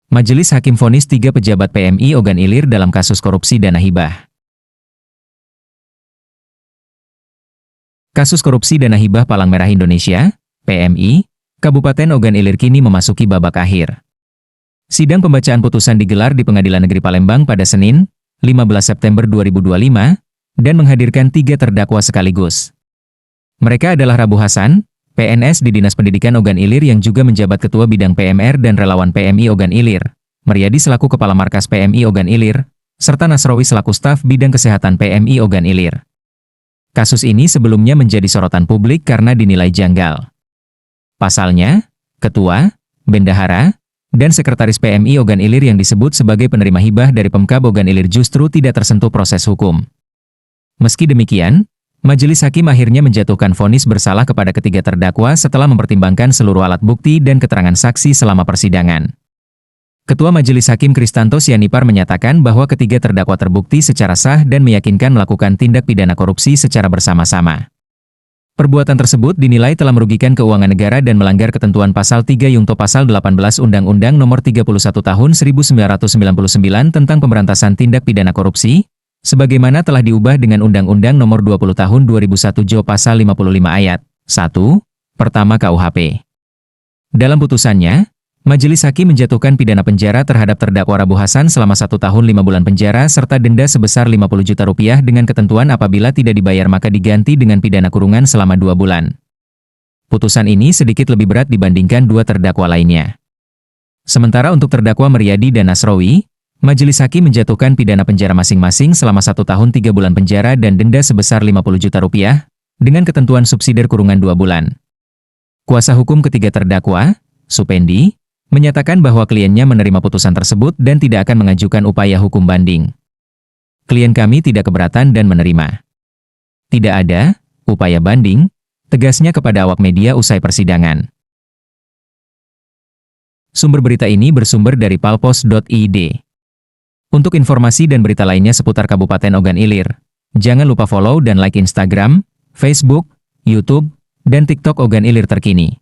Majelis Hakim vonis 3 pejabat PMI Ogan Ilir dalam kasus korupsi dana hibah. Kasus korupsi dana hibah Palang Merah Indonesia, PMI, Kabupaten Ogan Ilir kini memasuki babak akhir. Sidang pembacaan putusan digelar di Pengadilan Negeri Palembang pada Senin, 15 September 2025, dan menghadirkan 3 terdakwa sekaligus. Mereka adalah Rabu Hasan, PNS di Dinas Pendidikan Ogan Ilir yang juga menjabat Ketua Bidang PMR dan Relawan PMI Ogan Ilir, Maryadi selaku Kepala Markas PMI Ogan Ilir, serta Nasrowi selaku Staf Bidang Kesehatan PMI Ogan Ilir. Kasus ini sebelumnya menjadi sorotan publik karena dinilai janggal. Pasalnya, Ketua, Bendahara, dan Sekretaris PMI Ogan Ilir yang disebut sebagai penerima hibah dari Pemkab Ogan Ilir justru tidak tersentuh proses hukum. Meski demikian, Majelis Hakim akhirnya menjatuhkan vonis bersalah kepada ketiga terdakwa setelah mempertimbangkan seluruh alat bukti dan keterangan saksi selama persidangan. Ketua Majelis Hakim Kristanto Sianipar menyatakan bahwa ketiga terdakwa terbukti secara sah dan meyakinkan melakukan tindak pidana korupsi secara bersama-sama. Perbuatan tersebut dinilai telah merugikan keuangan negara dan melanggar ketentuan Pasal 3 Yungto Pasal 18 Undang-Undang Nomor 31 Tahun 1999 tentang Pemberantasan Tindak Pidana Korupsi, sebagaimana telah diubah dengan Undang-Undang Nomor 20 Tahun 2001 Jo Pasal 55 Ayat 1, Pertama KUHP. Dalam putusannya, Majelis Hakim menjatuhkan pidana penjara terhadap terdakwa Rabu Hasan selama 1 tahun 5 bulan penjara serta denda sebesar Rp50 juta dengan ketentuan apabila tidak dibayar maka diganti dengan pidana kurungan selama 2 bulan. Putusan ini sedikit lebih berat dibandingkan 2 terdakwa lainnya. Sementara untuk terdakwa Maryadi dan Nasrowi, Majelis Hakim menjatuhkan pidana penjara masing-masing selama 1 tahun 3 bulan penjara dan denda sebesar Rp50 juta dengan ketentuan subsidiar kurungan 2 bulan. Kuasa hukum ketiga terdakwa, Supendi, menyatakan bahwa kliennya menerima putusan tersebut dan tidak akan mengajukan upaya hukum banding. Klien kami tidak keberatan dan menerima. Tidak ada upaya banding, tegasnya kepada awak media usai persidangan. Sumber berita ini bersumber dari palpos.id. Untuk informasi dan berita lainnya seputar Kabupaten Ogan Ilir, jangan lupa follow dan like Instagram, Facebook, YouTube, dan TikTok Ogan Ilir terkini.